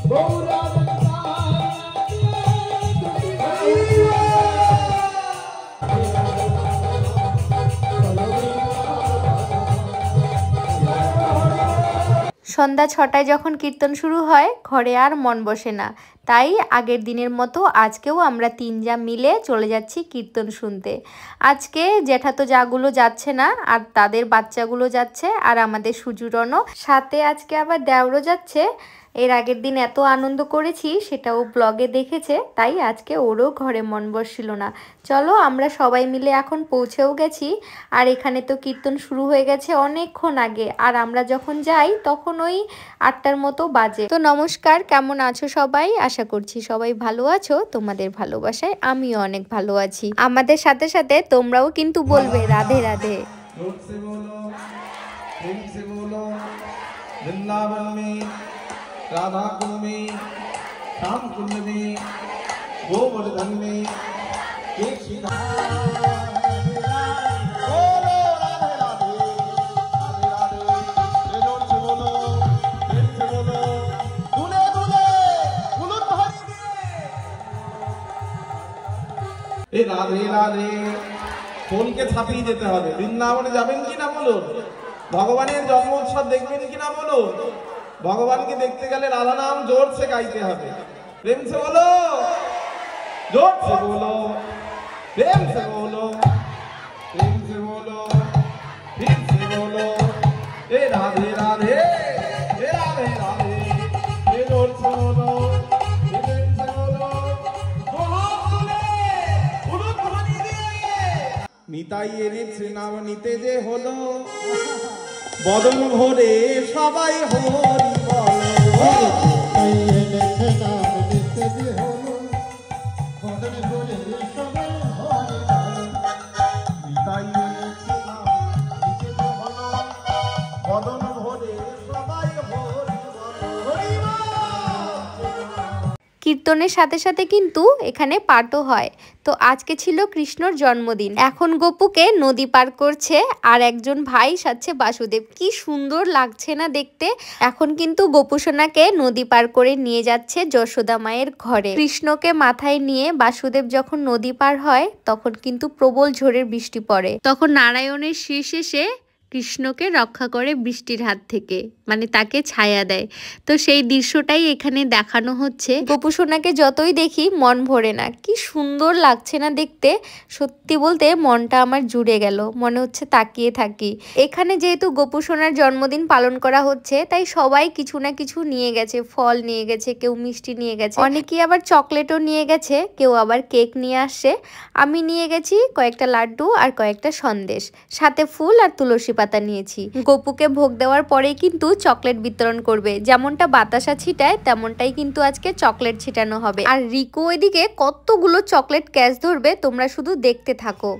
সন্ধ্যা ৬টায় যখন কীর্তন শুরু হয় ঘরে আর মন বসে না, তাই আগের দিনের মতো আজকেও আমরা তিনজা মিলে চলে যাচ্ছি কীর্তন শুনতে। আজকে জ্যাঠাতো জাগুলো যাচ্ছে না, আর তাদের বাচ্চাগুলো যাচ্ছে, আর আমাদের সুজুরনও সাথে, আজকে আবার দেওরও যাচ্ছে। এর আগের দিন এত আনন্দ করেছি সেটাও ব্লগে দেখেছে, তাই আজকে ওরও ঘরে মন বসছিল না। চলো আমরা সবাই মিলে এখন পৌঁছেও গেছি, আর এখানে তো কীর্তন শুরু হয়ে গেছে অনেকক্ষণ আগে, আর আমরা যখন যাই তখন ওই ৮টার মতো বাজে। তো নমস্কার, কেমন আছো সবাই? আশা করছি সবাই ভালো আছো। তোমাদের ভালোবাসায় আমিও অনেক ভালো আছি। আমাদের সাথে সাথে তোমরাও কিন্তু বলবে রাধে রাধে। राधा कुंड में, श्याम कुंड में, गोवर्धन में एक सीधा बोलो राधे राधे राधे राधे, जोर से बोलो, प्रेम से बोलो, दूल्हे दूल्हे उलट हरी दे। राधे राधे फोन के ছাপিয়ে যেতে হবে। বৃন্দাবনে যাবেন কিনা বলুন, ভগবানের জন্ম উৎসব দেখবেন কিনা বলুন। भगवान के देखते गले राधा नाम जोर से गाइते हैं। प्रेम से बोलो, जोर से बोलो, प्रेम से बोलो, प्रेम से बोलो, फिर से बोलो, ए राधे राधे, ए राधे राधे, ए जोर से बोलो, ए प्रेम से बोलो, उलट ध्वनि दिए निताई एने श्री नाम निते जे होलो बदन भरे सबाई हरि কীর্তনের সাথে সাথে কিন্তু এখানে পাঠও হয়। তো আজকে ছিল কৃষ্ণর জন্মদিন। এখন গোপুকে নদী পার করছে, আর একজন ভাই সাজছে বাসুদেব। কি সুন্দর লাগছে না দেখতে। এখন কিন্তু গোপুসোনাকে নদী পার করে নিয়ে যাচ্ছে যশোদা মায়ের ঘরে। কৃষ্ণকে মাথায় নিয়ে বাসুদেব যখন নদী পার হয় তখন কিন্তু প্রবল ঝড়ের বৃষ্টি পড়ে। তখন নারায়ণের শীষ এসে কৃষ্ণকে রক্ষা করে বৃষ্টির হাত থেকে, মানে তাকে ছায়া দেয়। তো সেই দৃশ্যটাই এখানে দেখানো হচ্ছে। গোপুসোনাকে যতই দেখি মন ভরে না। কি সুন্দর লাগছে না দেখতে। সত্যি বলতে মনটা আমার জুড়ে গেল, মনে হচ্ছে তাকিয়ে থাকি। এখানে যেহেতু গোপুসোনার জন্মদিন পালন করা হচ্ছে, তাই সবাই কিছু না কিছু নিয়ে গেছে। ফল নিয়ে গেছে, কেউ মিষ্টি নিয়ে গেছে, অনেকেই আবার চকলেটও নিয়ে গেছে, কেউ আবার কেক নিয়ে আসছে। আমি নিয়ে গেছি কয়েকটা লাড্ডু আর কয়েকটা সন্দেশ, সাথে ফুল আর তুলসী পাতা নিয়েছি। গোপুকে ভোগ দেওয়ার পরেই কিন্তু চকলেট বিতরণ করবে। যেমনটা বাতাসা ছিটায় তেমনটাই কিন্তু আজকে চকলেট ছিটানো হবে। আর রিকো এদিকে কতগুলো চকলেট ক্যাচ ধরবে, তোমরা শুধু দেখতে থাকো।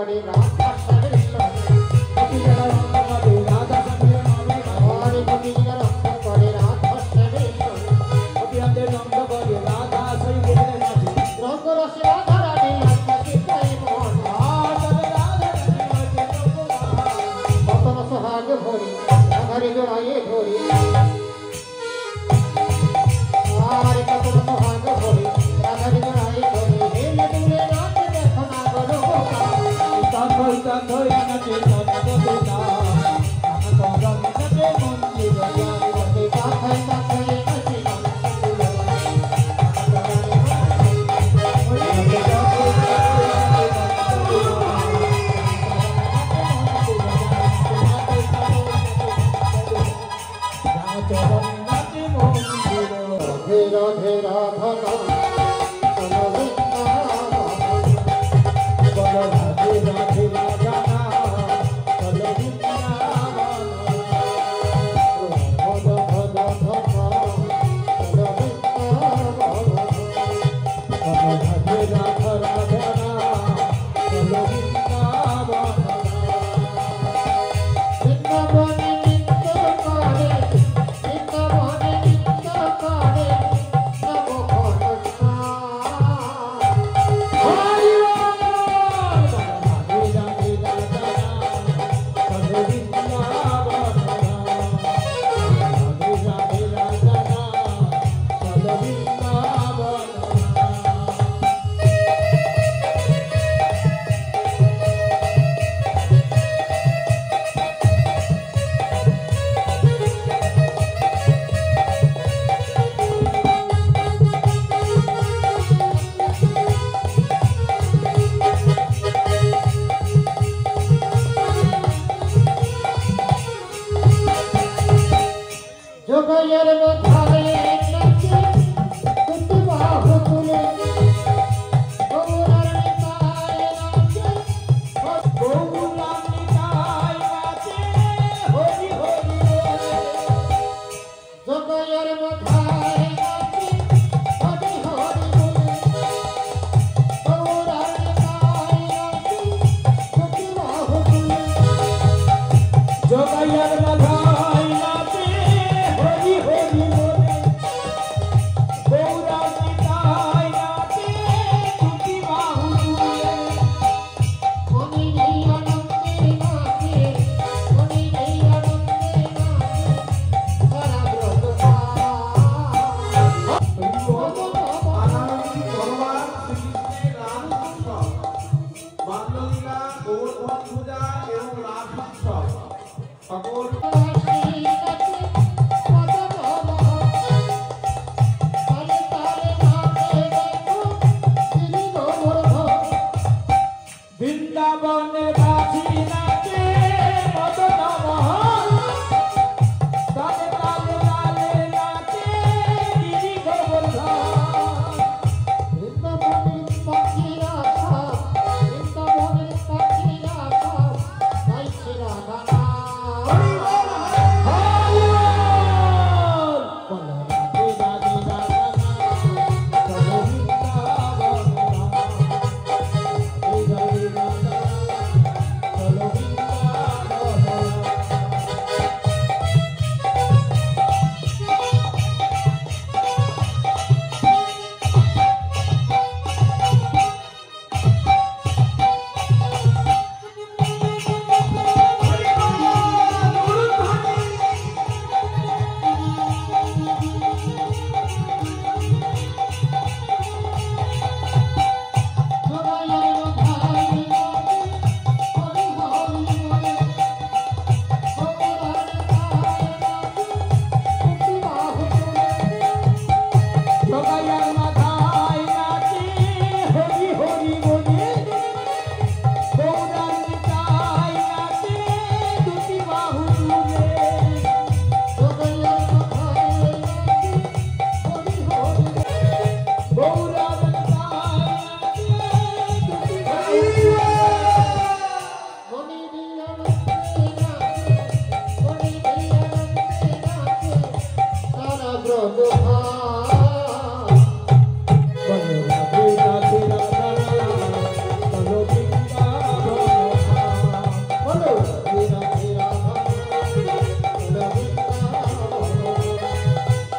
করে রাধা স্বামীর সঙ্গে গোপীরা রঙ্গ করে রাধা স্বামীর মনে ঘরে গোপীরা রঙ্গ করে রাধা স্বামীর সঙ্গে গোপীদের রঙ্গ করে রাধা স্বামীর নাচে রঙ্গ রসে রাধা রানী নাচে তাই মন রাধা রাধা নাচে কত সোহাগ ভরি রাধারে জড়ায়ে ধরি আর কত সোহাগ ভরি রাধারে জড়ায়ে ধরি হেলে দুলে নাচ দেখো না গো তাই তাই নাচে নাচে না নাচে নাচে মন্দির যাই তাই তাই নাচে রাধে রাধা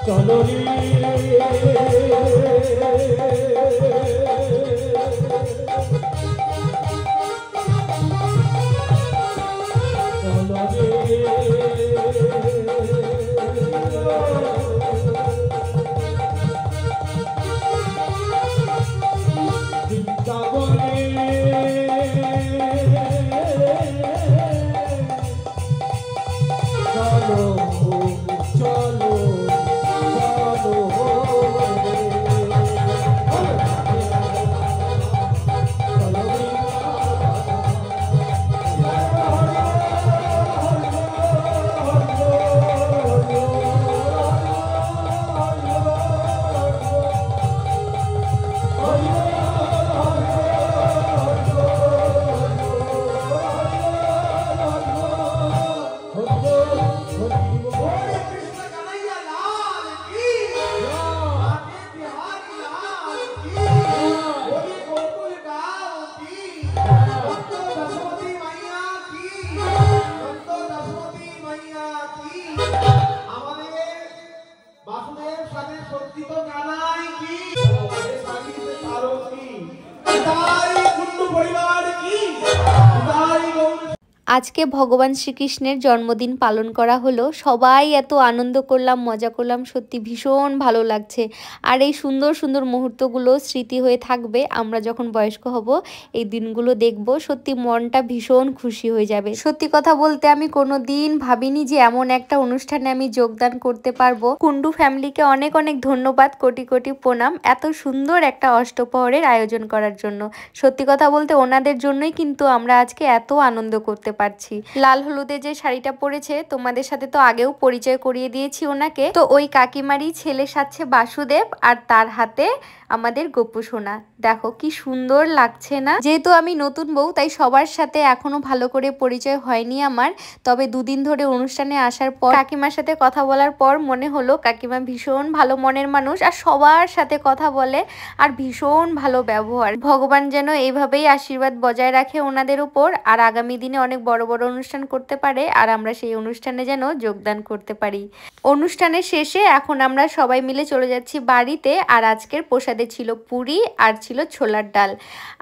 চলো রে আজকে ভগবান শ্রীকৃষ্ণের জন্মদিন পালন করা হলো, সবাই এত আনন্দ করলাম, মজা করলাম, সত্যি ভীষণ ভালো লাগছে। আর এই সুন্দর সুন্দর মুহূর্তগুলো স্মৃতি হয়ে থাকবে। আমরা যখন বয়স্ক হব এই দিনগুলো দেখব, সত্যি মনটা ভীষণ খুশি হয়ে যাবে। সত্যি কথা বলতে আমি কোনো দিন ভাবিনি যে এমন একটা অনুষ্ঠানে আমি যোগদান করতে পারবো। কুন্ডু ফ্যামিলিকে অনেক অনেক ধন্যবাদ, কোটি কোটি প্রণাম এত সুন্দর একটা অষ্টপ্রহরের আয়োজন করার জন্য। সত্যি কথা বলতে ওনাদের জন্যই কিন্তু আমরা আজকে এত আনন্দ করতে পারছি। লাল হলুদে যে শাড়িটা পরেছে তোমাদের সাথে তো আগেও পরিচয় করিয়ে দিয়েছি ওনাকে, তো ওই কাকিমারই ছেলে সাজছে বাসুদেব, আর তার হাতে আমাদের গোপু সোনা। দেখো কি সুন্দর লাগছে না? যেহেতু আমি নতুন বউ তাই সবার সাথে এখনো ভালো করে পরিচয় হয়নি আমার, তবে দুদিন ধরে অনুষ্ঠানে আসার পর কাকিমার সাথে কথা বলার পর মনে হলো কাকিমা ভীষণ ভালো মনের মানুষ, আর সবার সাথে কথা বলে, আর ভীষণ ভালো ব্যবহার। ভগবান যেন এইভাবেই আশীর্বাদ বজায় রাখে ওনাদের উপর, আর আগামী দিনে অনেক বড় বড় অনুষ্ঠান করতে পারে, আর আমরা সেই অনুষ্ঠানে যেন যোগদান করতে পারি। অনুষ্ঠানের শেষে এখন আমরা সবাই মিলে চলে যাচ্ছি বাড়িতে। আর আজকের প্রসাদে ছিল পুরি আর ছিল ছোলার ডাল।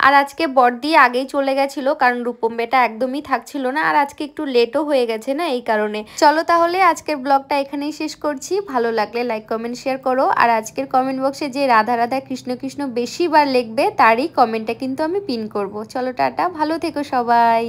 আর আজকে বড়দি আগেই চলে গেছিল, কারণ রূপম বেটা একদমই থাকছিল না, আর আজকে একটু লেটও হয়ে গেছে না, এই কারণে। চলো তাহলে আজকের ব্লগটা এখানেই শেষ করছি। ভালো লাগলে লাইক কমেন্ট শেয়ার করো, আর আজকের কমেন্ট বক্সে যে রাধা রাধা কৃষ্ণ কৃষ্ণ বেশিবার লিখবে তারই কমেন্টটা কিন্তু আমি পিন করব। চলো টাটা, ভালো থেকো সবাই।